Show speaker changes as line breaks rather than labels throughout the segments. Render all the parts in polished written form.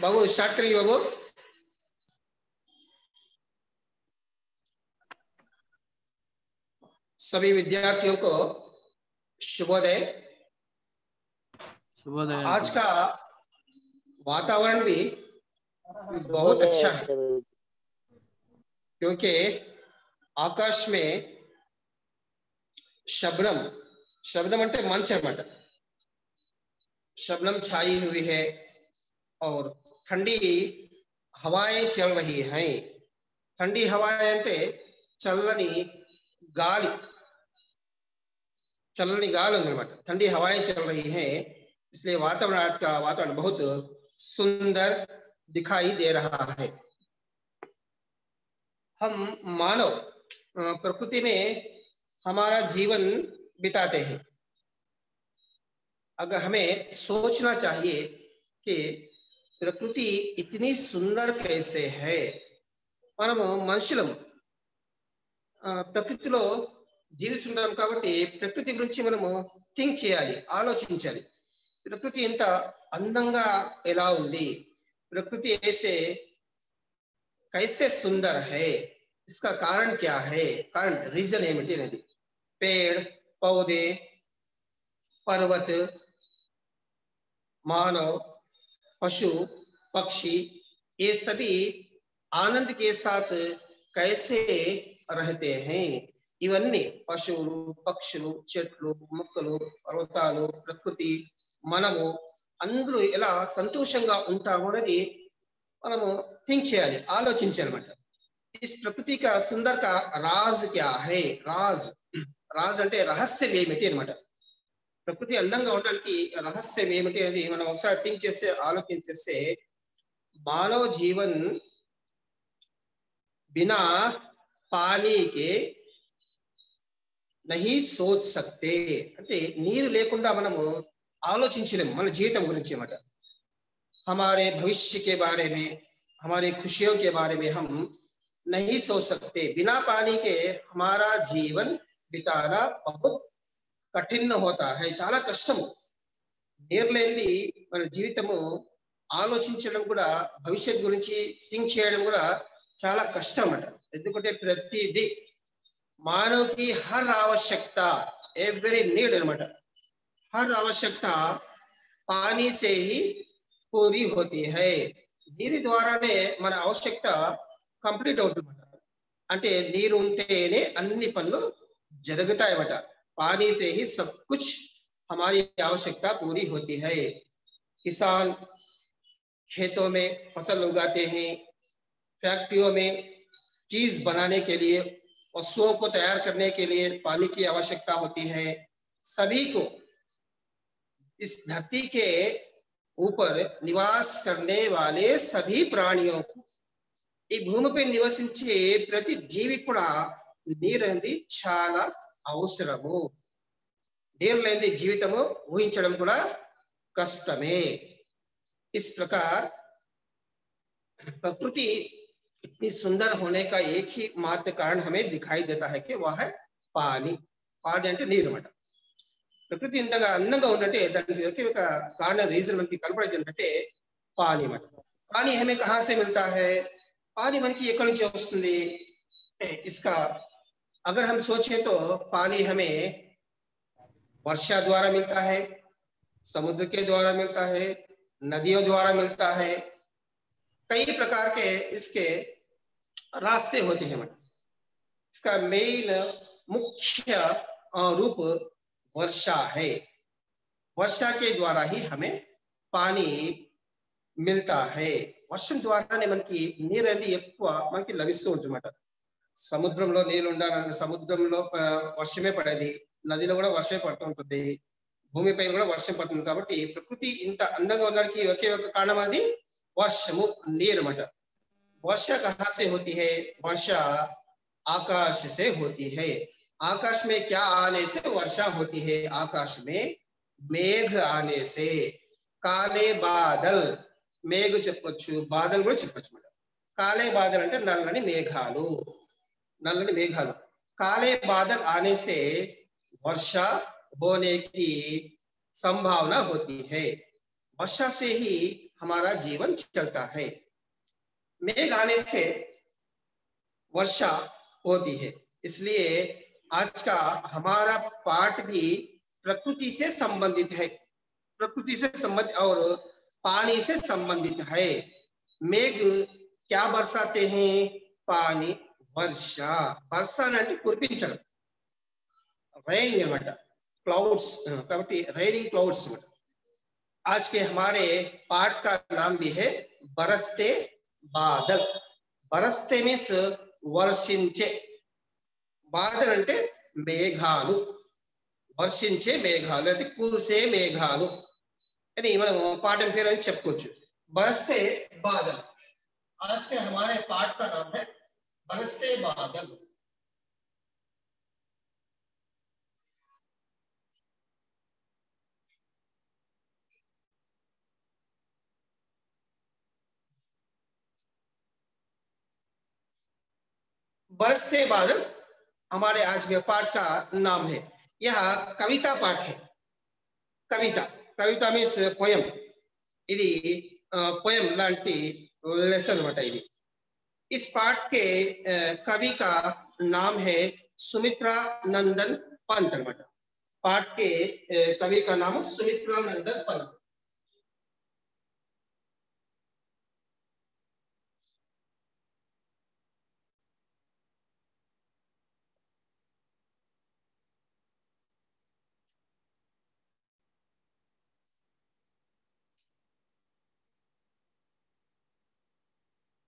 बाबू start करिए बाबू। सभी विद्यार्थियों को शुभोदय।
शुभोदय।
आज का वातावरण भी बहुत अच्छा है क्योंकि आकाश में शबनम शबनम అంటే మంచు అన్నమాట। शबनम छाई हुई है और ठंडी हवाएं चल रही हैं। ठंडी हवाएं అంటే చల్లని गाली ఉందన్నమాట। ठंडी हवाएं चल रही हैं, इसलिए वातावरण बहुत सुंदर दिखाई दे रहा है। हम मानव प्रकृति में हमारा जीवन बिताते हैं। अगर हमें सोचना चाहिए कि प्रकृति इतनी सुंदर कैसे है। మనము మనుషులం ప్రకృతిలో జీవిస్తున్నాం కాబట్టి ప్రకృతి గురించి మనము థింక్ చేయాలి, ఆలోచించాలి। ప్రకృతి ఎంత అందంగా ఎలా ఉంది, प्रकृति कैसे सुंदर है, इसका कारण क्या है, कारण रीजन ఏమిటి అనేది। पेड़ पौधे पर्वत मानव पशु पक्षी ये सभी आनंद के साथ कैसे रहते हैं। ఇవన్నీ పశువులు పక్షులు చెట్లు మొక్కలు పర్వతాలు ప్రకృతి మనము అందరూ ఎలా సంతోషంగా ఉంటామో అనేది మనము థింక్ చేయాలి, ఆలోచించాలన్నమాట। इस प्रकृति का सुंदर का राज क्या है। రాజ్ అంటే రహస్యం ఏమిటి అన్నమాట। ప్రకృతి అందంగా ఉండడానికి రహస్యం ఏమిటి అనేది మనం ఒకసారి థింక్ చేస్తే ఆలోచించేస్తే मानव जीवन बिना पानी के नहीं सोच सकते। అంటే నీరు లేకుండా మనము ఆలోచించలేము మన జీవితం గురించి అన్నమాట। हमारे भविष्य के बारे में, हमारी खुशियों के बारे में हम नहीं सोच सकते। बिना पानी के हमारा जीवन बिताना बहुत कठिन होता है, చాలా కష్టము। నీరు లేనిది మన జీవితము ఆలోచించడం కూడా, భవిష్యత్తు గురించి థింక్ చేయడం కూడా చాలా కష్టం అన్నమాట। ఎందుకంటే ప్రతిదీ मानव की हर आवश्यकता एवरी नीड अన్నమాట। हर आवश्यकता पानी से ही पूरी होती है। నీరు ద్వారానే మన ఆవశ్యకత కంప్లీట్ అవుతుంది। అంటే నీరు ఉంటేనే అన్ని పనులు జరుగుతాయన్నమాట। पानी से ही सब कुछ हमारी आवश्यकता पूरी होती है। किसान खेतों में फसल उगाते हैं, फैक्ट्रियों में चीज बनाने के लिए, वस्तुओं को तैयार करने के लिए पानी की आवश्यकता होती है। सभी को इस धरती के ऊपर निवास करने वाले सभी प्राणियों को, ఈ భూమిపై నివసించే ప్రతి జీవి కూడా నీరు అనేది చాలా అవసరము। నీరు లేని జీవితము ఊహించడం కూడా కష్టమే। इस प्रकार प्रकृति इतनी सुंदर होने का एक ही मात्र कारण हमें दिखाई देता है कि वह है पानी। पानी అంటే నీరు అన్నమాట। ప్రకృతి ఇంతగా అందంగా ఉందంటే దానికి ఒకే ఒక కారణం, రీజన్ మనకి కనపడేది ఏంటంటే पानी అన్నమాట। पानी हमें कहां से मिलता है, पानी మనకి ఎక్కడి నుంచి వస్తుంది। इसका अगर हम सोचें तो पानी हमें वर्षा द्वारा मिलता है, समुद्र के द्वारा मिलता है, नदियों द्वारा मिलता है। कई प्रकार के इसके रास्ते होते हैं। इसका मेन मुख्य रूप वर्षा है। वर्षा के द्वारा ही हमें पानी मिलता है। వర్షం ద్వారానే మనకి నీరు అనేది ఎక్కువ మనకి లభిస్తూ ఉంటుందన్నమాట। సముద్రంలో నీళ్ళు ఉండాలంటే సముద్రంలో వర్షమే పడేది, నదిలో కూడా వర్షమే పడుతూ ఉంటుంది, భూమిపైన కూడా వర్షం పడుతుంది। కాబట్టి ప్రకృతి ఇంత అందంగా ఉండడానికి ఒకే ఒక కారణం అది వర్షము, నీరు అన్నమాట। वर्षा कहाँ से होती है, वर्षा आकाश से होती है। आकाश में क्या आने से वर्षा होती है, आकाश में मेघ आने से। काले बादल, మేఘ చెప్పొచ్చు, బాదల్ కూడా చెప్పొచ్చు అన్నమాట। కాలే బాదల్ అంటే నల్లని మేఘాలు, నల్లని మేఘాలు। काले बादल आने से वर्षा होने की संभावना होती है। वर्षा से ही हमारा जीवन चलता है। मेघ आने से वर्षा होती है, इसलिए आज का हमारा पाठ भी प्रकृति से संबंधित है, प्रकृति से संबंधित और पानी से संबंधित है। मेघ क्या बरसाते हैं? पानी, वर्षा। वर्षा అంటే కురిపించడం, रेनिंग అనమాట, क्लाउड्स, కాబట్టి रेनिंग क्लाउड्स। आज के हमारे पाठ का नाम भी है बरसते बादल। बरसते मीन्स వర్షించే, బాదల్ అంటే మేఘాలు, వర్షించే మేఘాలు అంటే కురిసే మేఘాలు అని మనం పాఠం పేరు అని చెప్పుకోవచ్చు, बरसते बादल। आज के हमारे पाठ का नाम है बरसते बादल। बरसते बादल हमारे आज के पाठ का नाम है। यह कविता पाठ है। कविता, कविता मीन्स पोयम। ఇది पोयम లాంటి लेसन అనమాట ఇది। इस पाठ के कवि का नाम है सुमित्रा नंदन पंत అనమాట। पाठ के कवि का नाम सुमित्रा नंदन पंत।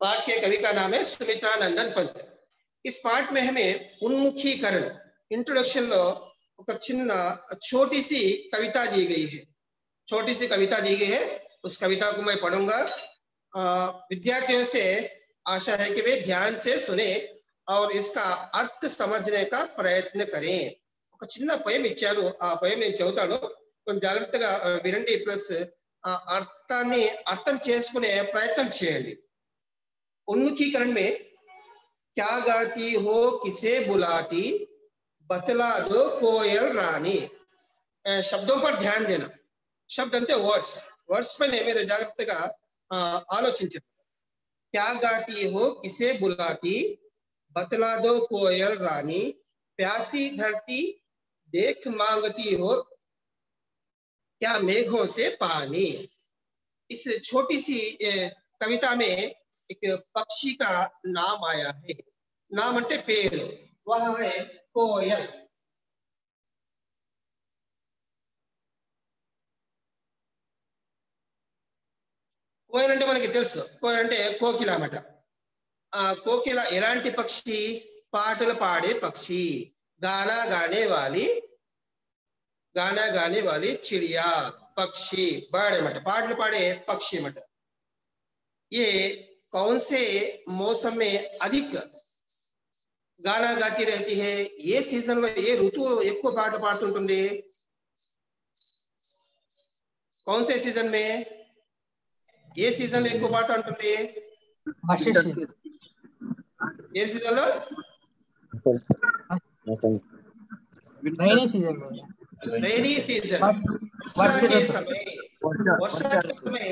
पाठ के कवि का नाम है सुमित्रा नंदन पंत। इस पाठ में हमें उन्मुखीकरण, इंट्रोडक्शन लो ఒక చిన్న छोटी सी कविता दी गई है, छोटी सी कविता दी गई है। उस कविता को मैं पढ़ूंगा। विद्यार्थियों से आशा है कि वे ध्यान से सुने और इसका अर्थ समझने का प्रयत्न करें। ఒక చిన్న పోయం ఇచ్చారు, ఆ పోయం నేను చదువుతాను, కొంచెం జాగ్రత్తగా వినండి, ప్లస్ ఆ అర్థాన్ని అర్థం చేసుకునే ప్రయత్నం చేయండి। उन्मुखीकरण में क्या गाती हो किसे बुलाती, बतला दो कोयल रानी। शब्दों पर ध्यान देना। शब्द अंते वर्ड्स, वर्ड्स पे मेरे जागृतगा आलोचिंचंడి। क्या गाती हो किसे बुलाती, बतला दो कोयल रानी, प्यासी धरती देख मांगती हो क्या मेघों से पानी। इस छोटी सी कविता में एक पक्षी का नाम आया है। नाम अंटे पेरू, वह है कोयल। కోయిల అంటే మనకి తెలుసు, కోయిల అంటే కోకిల అన్నమాట। ఆ కోకిల ఎలాంటి పక్షి? పాటలు పాడే పక్షి, గానా గానే వాली, गाना गाने वाली चिड़िया, पक्षी, बर्ड अన్నమాట, పాటలు పాడే పక్షి అన్నమాట। ये कौन से मौसम में अधिक गाना गाती रहती है? ये सीजन में, ये ऋतु ఎక్కువ పాట పాడుతుంటుంది। कौन से सीजन में, ये सीजन లో ఎక్కువ పాట ఉంటుంది? ఏ सीजन లో? रेनी सीजन, वर्षा के समय। वर्षा के समय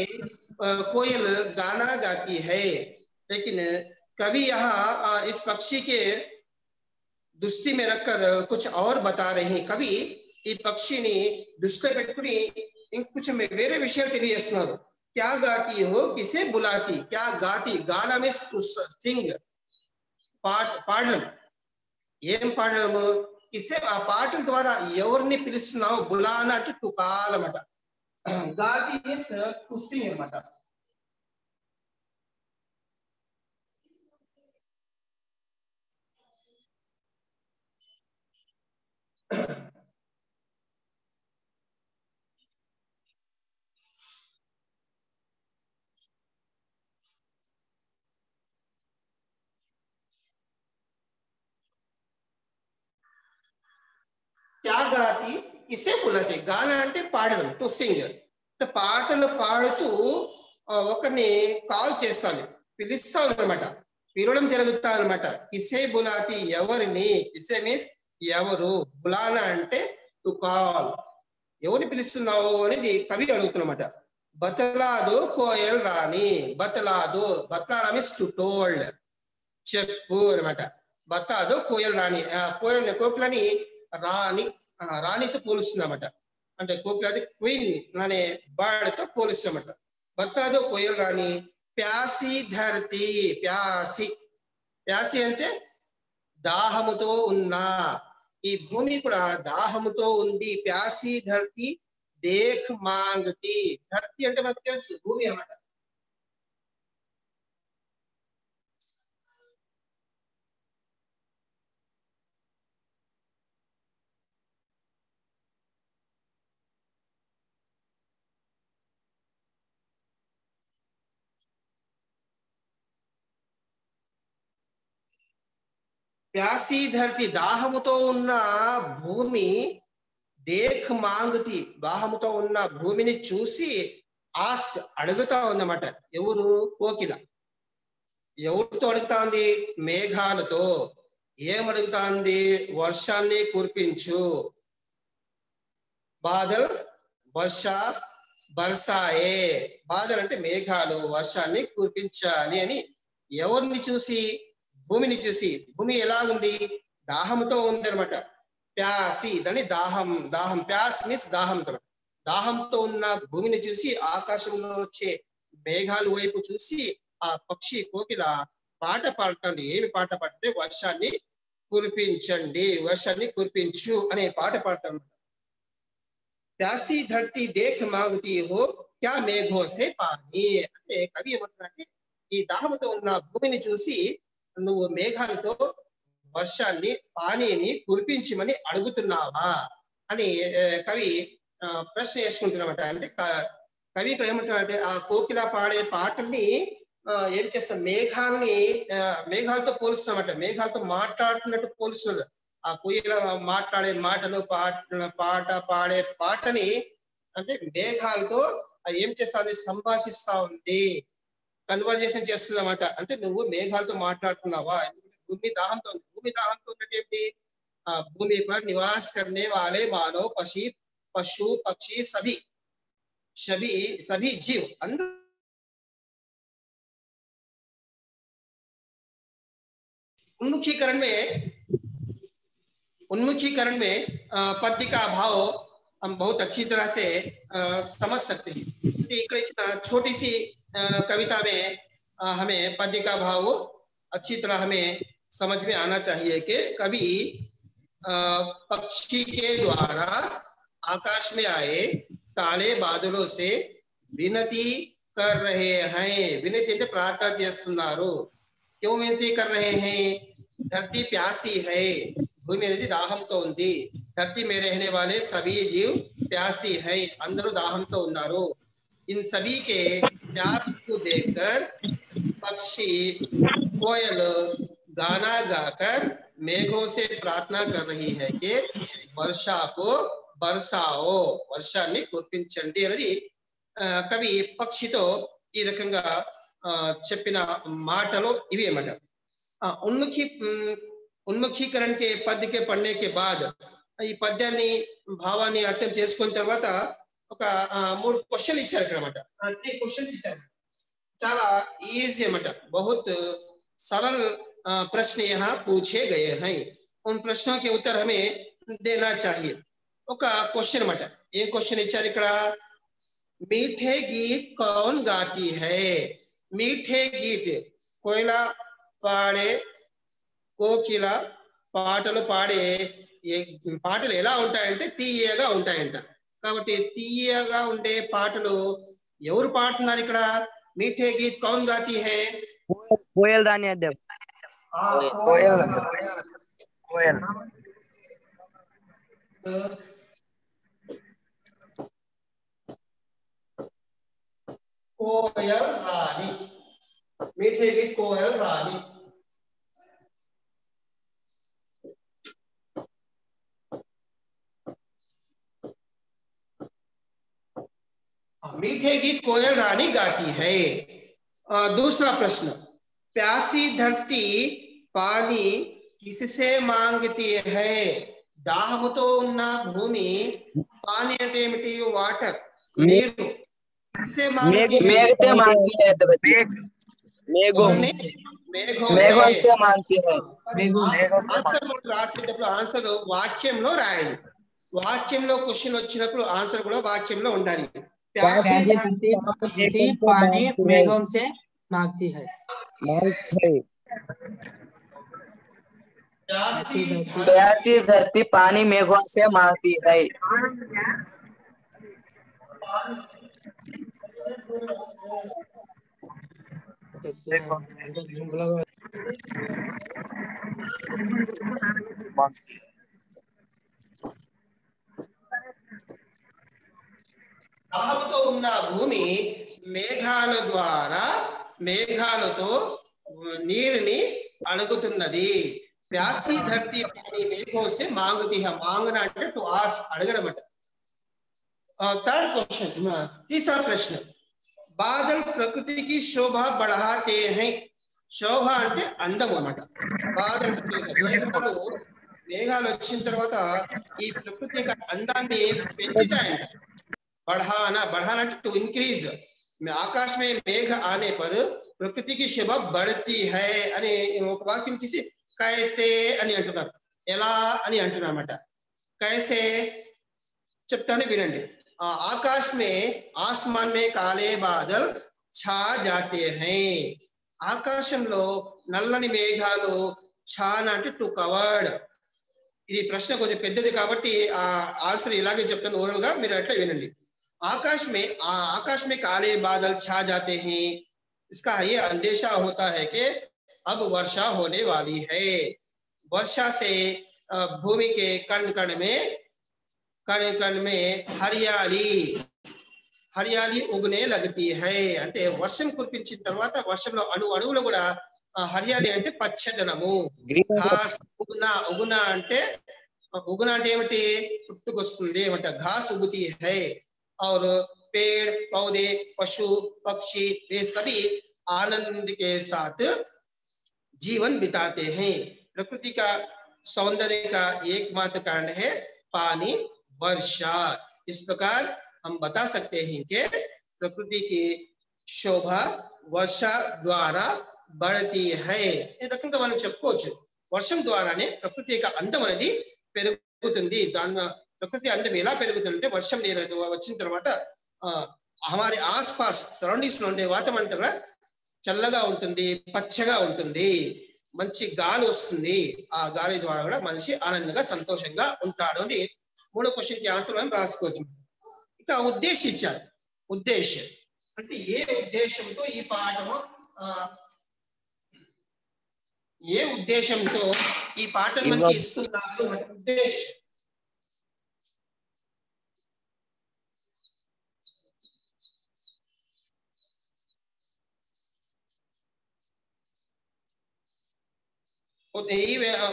कोयल गाना गाती है, लेकिन कवि यहाँ इस पक्षी के दृष्टि में रखकर कुछ और बता रहे हैं। कवि ఈ పక్షిని దృష్టిలో పెట్టుకుని कुछ వేరే విషయాలు తెలియజేస్తున్నారు। क्या गाती हो किसे बुलाती, क्या गाती, गाना मीन्स टू सिंग, పాడడం। ఏం పాడడము? కిసే, ఆ పాటల ద్వారా ఎవరిని పిలుస్తున్నావు? బులానా అంటే టు కాల్ అన్నమాట, గాతి మీన్స్ టు సింగ్ అన్నమాట। क्या गाती किसे बुलाती, గానా అంటే పాడడం, టు సింగ్। పాటలు పాడుతూ ఒకరిని కాల్ చేస్తాను, పిలుస్తాను అన్నమాట, పిలవడం జరుగుతా అన్నమాట। కిసే బులాతి, ఎవరిని, కిసే మీన్స్ ఎవరు, బులానా అంటే టు కాల్, ఎవరిని పిలుస్తున్నావు అనేది కవి అడుగుతున్నమాట। బతలాదు కోయల్ రాణి. బతలాదు, బతలారా మీన్స్ టు టోల్డ్, చెప్పు అనమాట. బతాదు కోయల్ రాణి, కోయల్ కోకిలని రాణి, రాణితో పోలుస్తుంది అనమాట. అంటే కోకిల క్వీన్ అనే బర్డ్ తో పోలుస్తామట. బతాదు కోయల్ రాణి ప్యాసి ధరతి. ప్యాసి, ప్యాసి అంటే దాహముతో ఉన్న, ఈ భూమి కూడా దాహముతో ఉంది. ప్యాసి ధరతి దేఖ్ మాంగతి. ధరతి అంటే మనకు తెలుసు భూమి అన్నమాట. ప్యాసి ధరతి దాహముతో ఉన్న భూమి, దేఖ్ మాంగతి దాహముతో ఉన్న భూమిని చూసి ఆస్క్ అడుగుతా ఉందన్నమాట. ఎవరు? కోకిల. ఎవరితో అడుగుతా ఉంది? మేఘాలతో. ఏమడుగుతా ఉంది? వర్షాన్ని కురిపించు. బాదల్ వర్ష బర్సాయే. బాదల్ అంటే మేఘాలు, వర్షాన్ని కురిపించాలి అని ఎవరిని చూసి? భూమిని చూసి. భూమి ఎలా ఉంది? దాహంతో ఉంది అనమాట. ప్యాసి దాని దాహం, దాహం ప్యాస్ మీన్స్ దాహం. దాహంతో ఉన్న భూమిని చూసి ఆకాశంలో వచ్చే మేఘాలు వైపు చూసి ఆ పక్షి కోకిల పాట పాడుతుంది. ఏమి పాట పాడితే వర్షాన్ని కురిపించండి, వర్షాన్ని కురిపించు అనే పాట పాడతాం. ప్యాసి ధరతి దేఖ్ మాంగతి హో క్యా మేఘో సే పానీ. అంటే కవి ఏమంటున్నారంటే ఈ దాహంతో ఉన్న భూమిని చూసి నువ్వు మేఘాలతో వర్షాన్ని, పానీని కురిపించమని అడుగుతున్నావా అని కవి ప్రశ్న వేసుకుంటున్నమాట. అంటే కవి ఇక్కడ ఏమంటున్నారంటే ఆ కోకిల పాడే పాటల్ని ఏం చేస్తాం? మేఘాల్ని మేఘాలతో పోలుస్తామట. మేఘాలతో మాట్లాడుతున్నట్టు పోలుస్తున్నారు. ఆ కోయిల మాట్లాడే మాటలు, పాట పాడే పాటని అంటే మేఘాలతో ఏం చేస్తా సంభాషిస్తా ఉంది, కన్వర్జేషన్ చేస్తున్నమాట. అంటే నువ్వు మేఘాలతో మాట్లాడుతున్నావా? భూమి దాహంతో ఉంది. భూమి దాహంతో ఉన్నట్టు ఏంటి? భూమి पर निवास करने वाले मानव, पशु पक्षी सभी जीव अंदर उन्मुखीकरण में पद्य का भाव हम बहुत अच्छी तरह से समझ सकते हैं. छोटी सी कविता में हमें पद्य का भाव अच्छी तरह हमें समझ में आना चाहिए कि कभी पक्षी के द्वारा आकाश में आए काले बादलों से विनती कर रहे हैं. विनती అంటే ప్రార్థన చేస్తున్నారు. क्यों विनती कर रहे हैं? धरती प्यासी है, भूमि అనేది దాహంతో ఉంది. धरती में रहने वाले सभी जीव प्यासी है, అందరూ దాహంతో ఉన్నారు. इन सभी के प्यास को देखकर पक्षी कोयल गाना गाकर मेघों से प्रार्थना कर रही है कि वर्षा को बरसाओ, వర్షాన్ని కురిపించండి అనేది కవి పక్షితో ఈ రకంగా చెప్పిన మాటలు ఇవి అన్నమాట. ఉన్ముఖీకరణ के पद्य के पढ़ने के बाद ఈ పద్యాన్ని భావాన్ని అర్థం చేసుకున్న తర్వాత ఒక 3 క్వశ్చన్లు ఇచ్చారు ఇక్కడ అన్నమాట. 3 క్వశ్చన్స్ ఇచ్చారు. చాలా ఈజీ అన్నమాట. बहुत सरल प्रश्न यहाँ पूछे गए हैं. उन प्रश्नों के उत्तर हमें देना चाहिए. ఒక క్వశ్చన్ అన్నమాట. ఏం క్వశ్చన్ ఇచ్చారు ఇక్కడ? मीठे गीत कौन गाती है? मीठे गीत కోయిల పాడే, కోకిల పాటలు పాడే పాటలు ఎలా ఉంటాయంటే తీయగా ఉంటాయంట. కాబట్టి తీయగా ఉండే పాటలు ఎవరు పాడుతున్నారు ఇక్కడ? मीठे गीत कौन गाती है?
कोयल रानी अध्यक्ष.
कोयल रानी. मीठे गीत कोयल रानी. मीठे गीत कोयल रानी गाती है. दूसरा प्रश्न, प्यासी धरती पानी किससे मांगती है? దాహముతో ఉన్న భూమి పానీ అంటే ఏమిటి? వాటర్, నీరు. से मांगती है
मेघते मांगती है तो बच्चे
మేఘం
मेघों से मांगती है।
ఆన్సర్ రాసేటప్పుడు ఆన్సర్ వాక్యంలో రాయాలి. వాక్యంలో క్వశ్చన్ వచ్చినప్పుడు ఆన్సర్ కూడా వాక్యంలో ఉండాలి.
प्यासी धरती पानी मेघों से मांगती है।
प्यासी धरती पानी मेघों से मांगती है।
దాహంతో ఉన్న భూమి మేఘాలతో నీరుని అడుగుతున్నది. ప్యాసి ధరతి పానీ మేఘోं से मांगती है. मांगना అంటే టు ఆస్క్ అడగడం అంట. थर्ड क्वेश्चन, तीसरा प्रश्न, बादल प्रकृति की शोभा बढ़ाते हैं. శోభ అంటే అందం అన్నమాట. బాదల్ మేఘాలు వచ్చిన తర్వాత ఈ ప్రకృతి యొక్క అందాన్ని పెంచుతాయంట. बढ़ाना टू इंक्रीज. आकाश में मेघ आने पर प्रकृति की शोभा बढ़ती है అని ఒక వాక్యం తీసి कैसे అని అంటున్నారు. ఎలా అని అంటున్నారు అన్నమాట. कैसे చెప్తాను వినండి. आकाश में आसमान में काले बादल छा जाते हैं. ఆకాశంలో నల్లని మేఘాలు ఛాన్ అంటే టు కవర్డ్. ఇది ప్రశ్న కొంచెం పెద్దది కాబట్టి ఆ ఆన్సర్ ఇలాగే చెప్తాను ఓరల్ గా, మీరు అట్లా వినండి. आकाश में काले बादल छा जाते हैं. इसका ये अंदेशा होता है कि अब वर्षा होने वाली है. वर्षा से भूमि के कण कण में హరియాలి ఉగ్నే లగతి హై. అంటే వర్షం కురిపించిన తర్వాత వర్షంలో అణువులో కూడా హరియాలి అంటే పచ్చదనము. ఘాస్ ఉగునా అంటే ఏమిటి? పుట్టుకొస్తుంది ఏమంట. ఘాస్ ఉగుతి హై. और पेड़ पौधे पशु पक्षी वे सभी आनंद के साथ जीवन बिताते हैं. प्रकृति का सौंदर्य का एकमात्र कारण है पानी, वर्षा. इस प्रकार हम बता सकते हैं कि प्रकृति की शोभा वर्षा द्वारा बढ़ती है. ఈ రకంగా మనం చెప్పుకోవచ్చు. వర్షం ద్వారానే ప్రకృతి యొక్క అందం అనేది పెరుగుతుంది. దాని ప్రకృతి అందం ఎలా పెరుగుతుందంటే వర్షం నీరు వచ్చిన తర్వాత हमारे आसपास సరౌండింగ్స్ లో ఉండే వాతావరణం కూడా చల్లగా ఉంటుంది, పచ్చగా ఉంటుంది, మంచి గాలి వస్తుంది. ఆ గాలి ద్వారా కూడా మనిషి ఆనందంగా సంతోషంగా ఉంటాడు అని మూడో క్వశ్చన్ కి ఆన్సర్ మనం రాసుకోవచ్చు. ఇక ఉద్దేశించారు. ఉద్దేశం అంటే ఏ ఉద్దేశంతో ఈ పాఠము ఏ ఉద్దేశంతో ఈ పాఠం మనకి ఇస్తున్నారు అంటే ఉద్దేశం.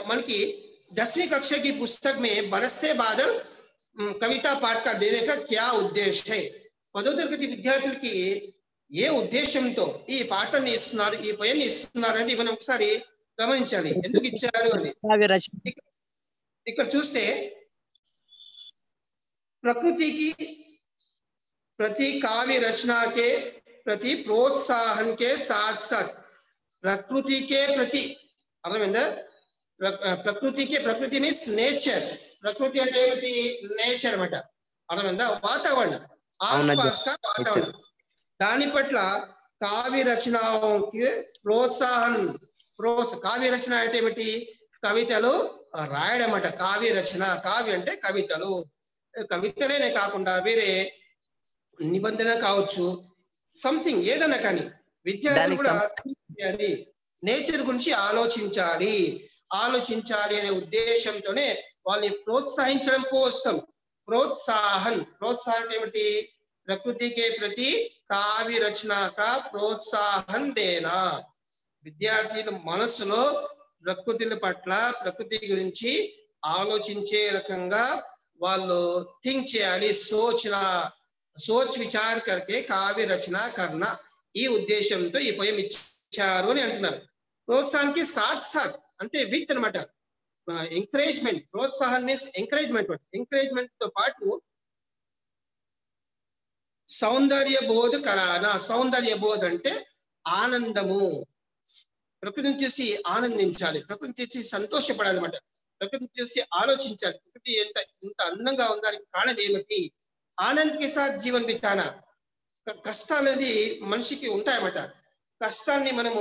मन की 10वीं कक्षा की पुस्तक में बरसते बादल कविता पाठ का देने का क्या उद्देश्य है? 10వ తరగతి విద్యార్థులకి ఏ ఉద్దేశంతో ఈ పాఠాన్ని ఇస్తున్నారు, ఈ పోయాన్ని ఇస్తున్నారు అనేది మనం ఒకసారి గమనించాలి. ఎందుకు ఇచ్చారు అని. ఇక్కడ చూస్తే प्रकृति की प्रति काव्य रचना के प्रति प्रोत्साहन के साथ साथ प्रकृति के प्रति అర్థమైందా? ప్రకృతి మీన్స్ నేచర్. ప్రకృతి అంటే ఏమిటి? నేచర్ అన్నమాట. అర్థమైందా? వాతావరణం, ఆస్పాస్ కా వాతావరణం. దాని పట్ల కావ్య రచనకి ప్రోత్సాహం. కావ్య రచన అంటే ఏమిటి? కవితలు రాయడం అన్నమాట. కావ్య రచన. కావ్య అంటే కవితలు. కవితలే కాకుండా వేరే నిబంధన కావచ్చు, సంథింగ్ ఏదైనా కానీ విద్యార్థులు కూడా నేచర్ గురించి ఆలోచించాలి అనే ఉద్దేశంతోనే వాళ్ళని ప్రోత్సహించడం కోసం ప్రోత్సాహం ఏమిటి? ప్రకృతి के प्रति కావ్య రచన का ప్రోత్సాహం దేనా. విద్యార్థుల మనసులో ప్రకృతి పట్ల, ప్రకృతి గురించి ఆలోచించే రకంగా వాళ్ళు థింక్ చేయాలి. సోచ్ విచార్ करके కావ్య రచన करना. ఈ ఉద్దేశంతో ఈ పోయం ఇచ్చారు అని అంటున్నారు. ప్రోత్సాహానికి సాత్ సాత్ అంటే విత్ అన్నమాట. ఎంకరేజ్మెంట్. ప్రోత్సాహం మీన్స్ ఎంకరేజ్మెంట్. ఎంకరేజ్మెంట్ తో పాటు సౌందర్య బోధ కరాన. సౌందర్య బోధ అంటే ఆనందము. ప్రకృతిని చూసి ఆనందించాలి, ప్రకృతిని చూసి సంతోషపడాలి అనమాట, ప్రకృతిని చూసి ఆలోచించాలి. ప్రకృతి ఇంత అందంగా ఉందానికి కారణం ఏమిటి? ఆనంద్ కే సాత్ జీవన్ బితానా. కష్టాలు అనేది మనిషికి ఉంటాయన్నమాట. కష్టాన్ని మనము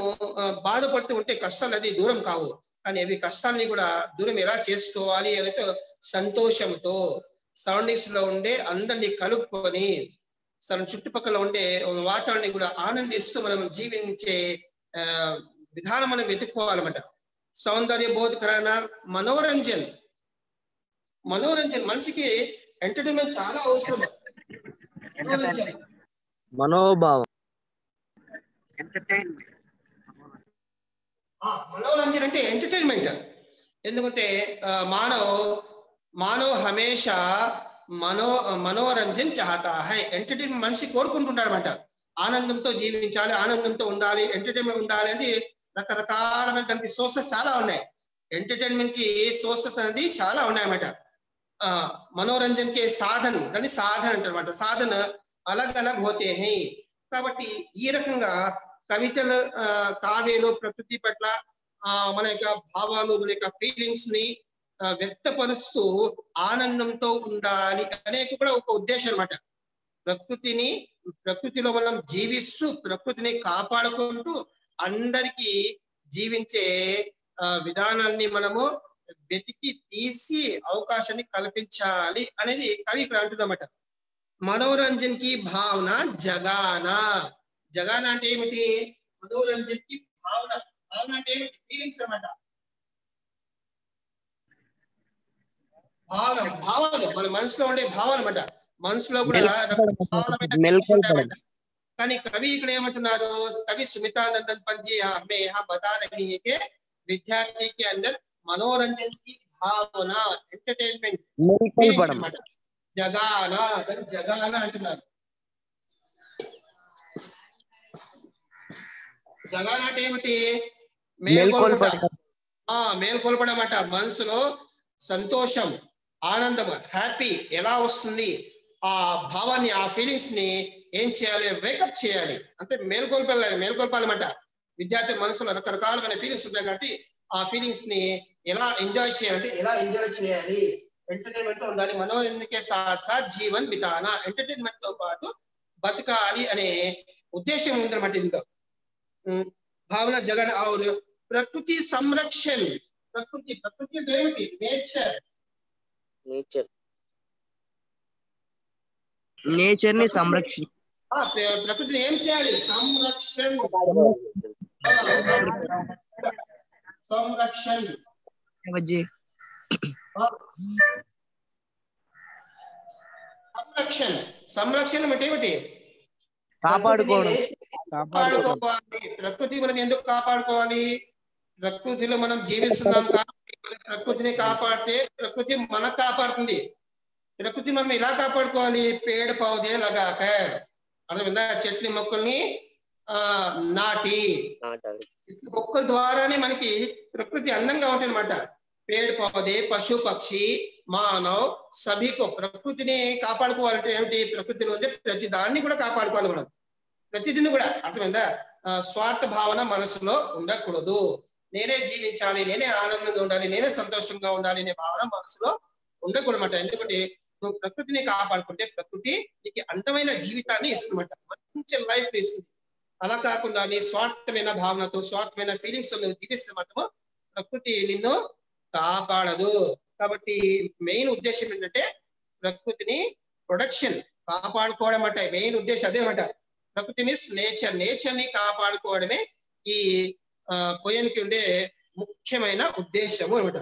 బాధపడుతూ ఉంటే కష్టాలు అది దూరం కావు, కానీ అవి కష్టాన్ని కూడా దూరం ఎలా చేసుకోవాలి అనేది సంతోషంతో సరౌండింగ్స్ లో ఉండే అందరినీ కలుపుకొని చుట్టుపక్కల ఉండే వాతావరణాన్ని కూడా ఆనందిస్తూ మనం జీవించే విధానం మనం వెతుక్కోవాలన్నమాట. సౌందర్య బోధ కరాన మనోరంజన్. మనోరంజన్ మనిషికి ఎంటర్టైన్మెంట్ చాలా అవసరం.
మనోభావం.
మనోరంజన్ అంటే ఎంటర్టైన్మెంట్. ఎందుకంటే మానవ్ హమేషా మనోరంజన్ చాహతా హై. ఎంటర్టైన్మెంట్ మనిషి కోరుకుంటుంటాడు అనమాట. ఆనందంతో జీవించాలి, ఆనందంతో ఉండాలి, ఎంటర్టైన్మెంట్ ఉండాలి అనేది రకరకాలమైన దానికి సోర్సెస్ చాలా ఉన్నాయి. ఎంటర్టైన్మెంట్ కి సోర్సెస్ అనేది చాలా ఉన్నాయన్నమాట. మనోరంజన్ కే సాధన్, దాన్ని సాధన అంటారన్నమాట. సాధన అలగ్ అలగ్ హోతే హై. కాబట్టి ఈ రకంగా కవితలు, కావ్యాలు ప్రకృతి పట్ల మన యొక్క భావాలు, మన యొక్క ఫీలింగ్స్ ని వ్యక్తపరుస్తూ ఆనందంతో ఉండాలి అనేది కూడా ఒక ఉద్దేశం అన్నమాట. ప్రకృతిలో మనం జీవిస్తూ ప్రకృతిని కాపాడుకుంటూ అందరికీ జీవించే విధానాన్ని మనము వెతికి తీసి అవకాశాన్ని కల్పించాలి అనేది కవి ఇక్కడ అంటున్నమాట. మనోరంజన్ కి భావన జగానా. జగానా అంటే ఏమిటి? మనోరంజన్ కి భావన. భావన అంటే ఏమిటి? ఫీలింగ్స్ అన్నమాట. భావాలు మన మనసులో ఉండే భావాలు అన్నమాట. మనసులో కూడా కానీ కవి ఇక్కడ ఏమంటున్నారు? కవి సుమితానందన్ పంజీ హమే యహాं बता रही है कि विद्यार्थी के अंदर मनोरंजन की भावना, ఎంటర్టైన్మెంట్ అన్నమాట. జగానా, దాన్ని జగానా అంటున్నారు. జగానా అంటే ఏమిటి? మేల్కొల్పడమాట. మనసులో సంతోషం, ఆనందం, హ్యాపీ ఎలా వస్తుంది? ఆ భావాన్ని, ఆ ఫీలింగ్స్ ని ఏం చేయాలి? వేకప్ చేయాలి. అంటే మేల్కొల్పాలన్నమాట. విద్యార్థి మనసులో రకరకాలమైన ఫీలింగ్స్ ఉంటాయి కాబట్టి ఆ ఫీలింగ్స్ ని ఎలా ఎంజాయ్ చేయాలంటే ఎలా ఎంజాయ్ చేయాలి? ఎంటర్టైన్మెంట్ ఉండాలి. మనోరంజన్కే సాత్ సాత్ జీవన్ బితానా. ఎంటర్టైన్మెంట్ తో పాటు బతకాలి అనే ఉద్దేశం ఉందన్నమాట ఇందులో. భావన జగన్ और ప్రకృతి సంరక్షణ. ప్రకృతి అంటే ఏమిటి?
నేచర్ ని సంరక్షణ.
ప్రకృతిని ఏం చేయాలి? సంరక్షణ. సంరక్షణ అంటే ఏమిటి?
కాపాడుకోవాలి.
ప్రకృతి మనం ఎందుకు కాపాడుకోవాలి? ప్రకృతిలో మనం జీవిస్తున్నాం కాబట్టి ప్రకృతిని కాపాడితే ప్రకృతి మనకు కాపాడుతుంది. ప్రకృతి మనం ఎలా కాపాడుకోవాలి? పేడ పౌదే లగాక. అర్థమైందా? చెట్లు మొక్కల్ని నాటి మొక్కల ద్వారానే మనకి ప్రకృతి అందంగా ఉంటుంది అన్నమాట. పేడ పౌదే, పశు పక్షి, మానవ్ సభీకో. ప్రకృతిని కాపాడుకోవాలంటే ఏమిటి? ప్రకృతిలో ఉండే ప్రతి దాన్ని కూడా కాపాడుకోవాలి మనం. ప్రతిదిని కూడా. అర్థమైందా? స్వార్థ భావన మనసులో ఉండకూడదు. నేనే జీవించాలి, నేనే ఆనందంగా ఉండాలి, నేనే సంతోషంగా ఉండాలి అనే భావన మనసులో ఉండకూడదన్నమాట. ఎందుకంటే నువ్వు ప్రకృతిని కాపాడుకుంటే ప్రకృతి నీకు అందమైన జీవితాన్ని ఇస్తుందన్నమాట, మంచి లైఫ్ ఇస్తుంది. అలా కాకుండా నీ స్వార్థమైన భావనతో, స్వార్థమైన ఫీలింగ్స్ నువ్వు జీవిస్తే మాత్రము ప్రకృతి నిన్ను కాపాడదు. కాబట్టి మెయిన్ ఉద్దేశం ఏంటంటే ప్రకృతిని ప్రొడక్షన్ కాపాడుకోవడం అంటే మెయిన్ ఉద్దేశం అదేమాట. ప్రకృతి మీన్స్ నేచర్. నేచర్ ని కాపాడుకోవడమే ఈ పోయానికి ఉండే ముఖ్యమైన ఉద్దేశము అనమాట.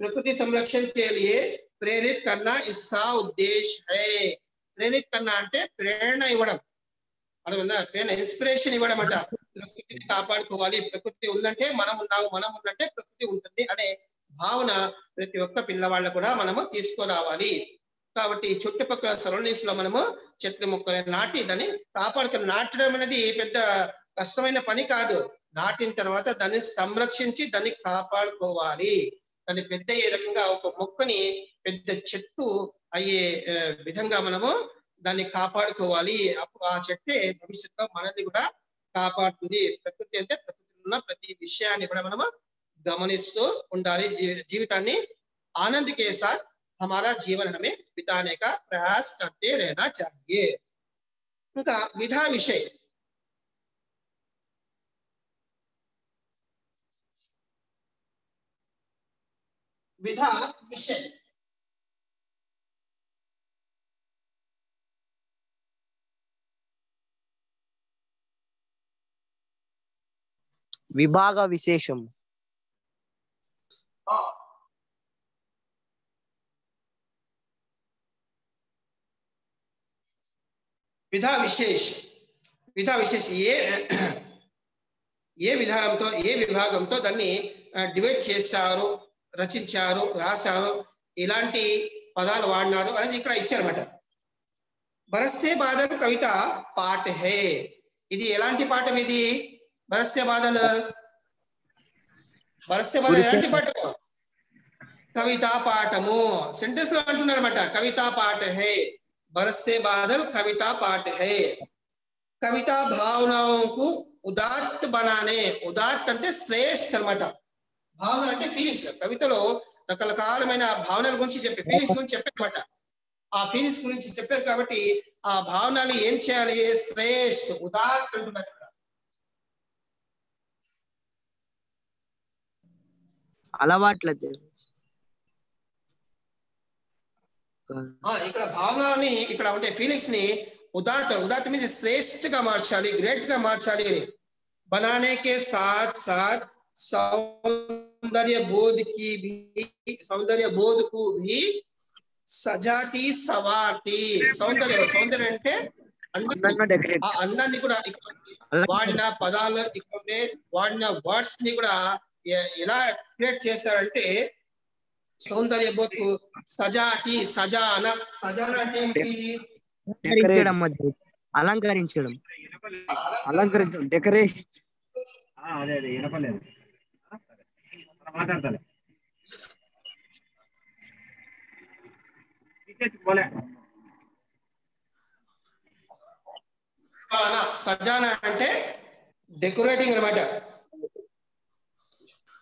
ప్రకృతి సంరక్షణ కే లియే ప్రేరిత్ కన్నా ఇస్కా ఉద్దేశ్ హై. ప్రేరిత్ కన్నా అంటే ప్రేరణ ఇవ్వడం. అర్థమైందా? ప్రేరణ, ఇన్స్పిరేషన్ ఇవ్వడం అంట. ప్రకృతిని కాపాడుకోవాలి, ప్రకృతి ఉందంటే మనం ఉన్నాము, మనం ఉన్నట్టే ప్రకృతి ఉంటుంది అనే భావన ప్రతి ఒక్క పిల్లవాళ్ళ కూడా మనము తీసుకురావాలి. కాబట్టి చుట్టుపక్కల సరౌండింగ్స్ లో మనము చెట్లు మొక్కలు నాటి దాన్ని కాపాడుతాం. నాటడం అనేది పెద్ద కష్టమైన పని కాదు. నాటిన తర్వాత దాన్ని సంరక్షించి దాన్ని కాపాడుకోవాలి. దాన్ని పెద్ద ఏ రకంగా ఒక మొక్కని పెద్ద చెట్టు అయ్యే విధంగా మనము దాన్ని కాపాడుకోవాలి. అప్పుడు ఆ శక్తి భవిష్యత్తులో మనల్ని కూడా కాపాడుతుంది. ప్రకృతి అంటే ప్రకృతిలో ఉన్న ప్రతి విషయాన్ని కూడా మనము గమనిస్తూ ఉండాలి. జీవితాన్ని आनंद के साथ हमारा जीवन हमें बिताने का प्रयास करते रहना चाहिए. उनका विधा विषय विधा विषय
విభాగ విశేషం.
విధా విశేష్ ఏ విధానంతో ఏ విభాగంతో దాన్ని డివైడ్ చేస్తారు, రచించారు, రాశారు, ఇలాంటి పదాలు వాడినారు అనేది ఇక్కడ ఇచ్చారన్నమాట. బరస్తే బాదల్ కవిత పాఠ హే. ఇది ఎలాంటి పాఠం? ఇది బరస్తే బాదల్ ఎలాంటి పాఠము? కవితా పాఠము. సెంటెన్స్ లో అంటున్నారు అనమాట, కవితా పాఠ హే. बरस से बादल कविता पाठ है. कविता भावनाओं को उदात्त बनाने, उदात्त అంటే శ్రేష్ఠ అన్నమాట. భావన అంటే ఫీలింగ్స్. కవితలో రకరకాలమైన భావనల గురించి చెప్పి ఫీలింగ్స్ గురించి చెప్పారన్నమాట. ఆ ఫీలింగ్స్ గురించి చెప్పారు కాబట్టి ఆ భావనలు ఏం చేయాలి? శ్రేష్ఠ, ఉదాత్త అంటున్నారు.
అలవాట్లది
ఇక్కడ భావనని, ఇక్కడ ఉండే ఫీలింగ్స్ ని उदात्त में श्रेष्ठ का మార్చాలి, గ్రేట్ గా మార్చాలి. बनाने के साथ साथ सौंदर्य बोध को भी सजाती सवारती. సౌందర్యం అంటే అందాన్ని కూడా వాడిన పదాలు, ఇక్కడ వాడిన వర్డ్స్ ని కూడా ఎలా క్రియేట్ చేశారంటే సౌందర్య బోధ్ కు సజాతి, సజానా అంటే
అలంకరించడం,
డెకరేషన్. అదే వినపలేదు, మాట్లాడతాను.
సజానా అంటే డెకరేటింగ్ అన్నమాట.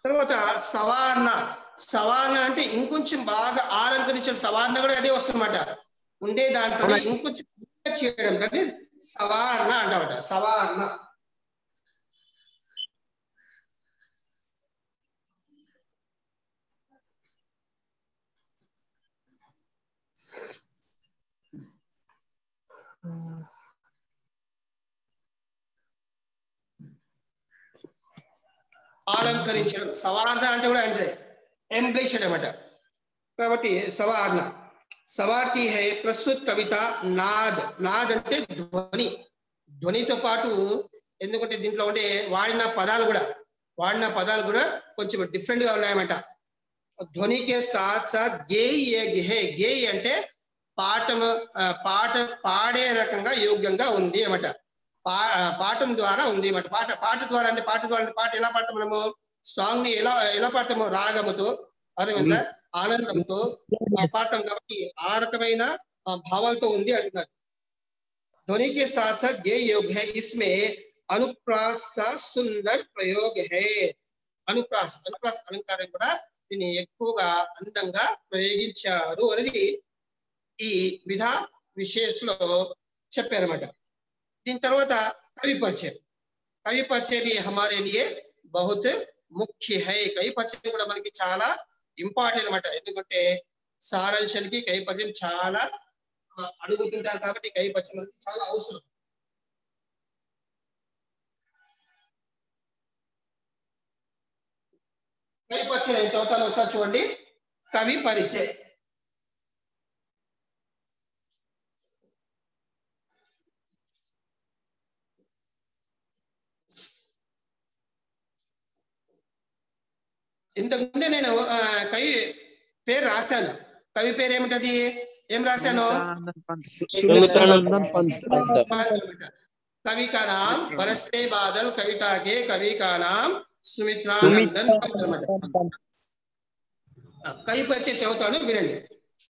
తర్వాత సవార్ణ అంటే ఇంకొంచెం బాగా అలంకరించడం. సవార్ణ కూడా అదే వస్తుందన్నమాట. ఉండే దాంట్లో ఇంకొంచెం చేయడం, దాన్ని సవార్ణ అంటామట. సవార్ణ అలంకరించడం. సవార్ణ అంటే కూడా అంటే ఎంబ్లిష్ అనమాట. కాబట్టి సవార్ణ సవార్తి హై. ప్రస్తుత కవిత నాద్ అంటే ధ్వనితో పాటు, ఎందుకంటే దీంట్లో ఉండే వాడిన పదాలు కూడా కొంచెం డిఫరెంట్ గా ఉన్నాయన్నమాట. ధ్వనికి సాత్ సాత్ గేయి అంటే పాట పాడే రకంగా యోగ్యంగా ఉంది అన్నమాట. పాఠం ద్వారా ఉంది అన్నమాట. పాట ద్వారా అంటే పాట ఎలా పాడతాం మనము? సాంగ్ ని ఎలా పాడతాము? రాగముతో, అదేవిధంగా ఆనందంతో పాడతాం. కాబట్టి ఆ రకమైన భావాలతో ఉంది అంటున్నారు. ధ్వనికి సాత్ సాత్ గే యోగ్ హై. ఇస్మే అనుప్రాస్ కా సుందర్ ప్రయోగ్ హై. అనుప్రాస్ అలంకారం కూడా దీన్ని ఎక్కువగా అందంగా ప్రయోగించారు అనేది ఈ విధా విశేషలో చెప్పారన్నమాట. దీని తర్వాత కవి పరిచయం भी हमारे लिए बहुत मुख्य है. కవి పరిచయం కూడా మనకి చాలా ఇంపార్టెంట్ అన్నమాట. ఎందుకంటే సారాంశానికి కవి పరిచయం చాలా అడుగుతుంటారు కాబట్టి కవి పరిచయం మనకి చాలా అవసరం. కవి పరిచయం ఏం చదువుతాను ఒకసారి చూడండి. కవి పరిచయం ఇంతకుముందే నేను కవి పేరు రాశాను. కవి పేరు ఏమిటది? ఏం రాశాను? कवि का नाम बरस से बादल, कविता के कवि का नाम सुमित्रानंदन पंत. कवि परिचय चौथा विनंడి.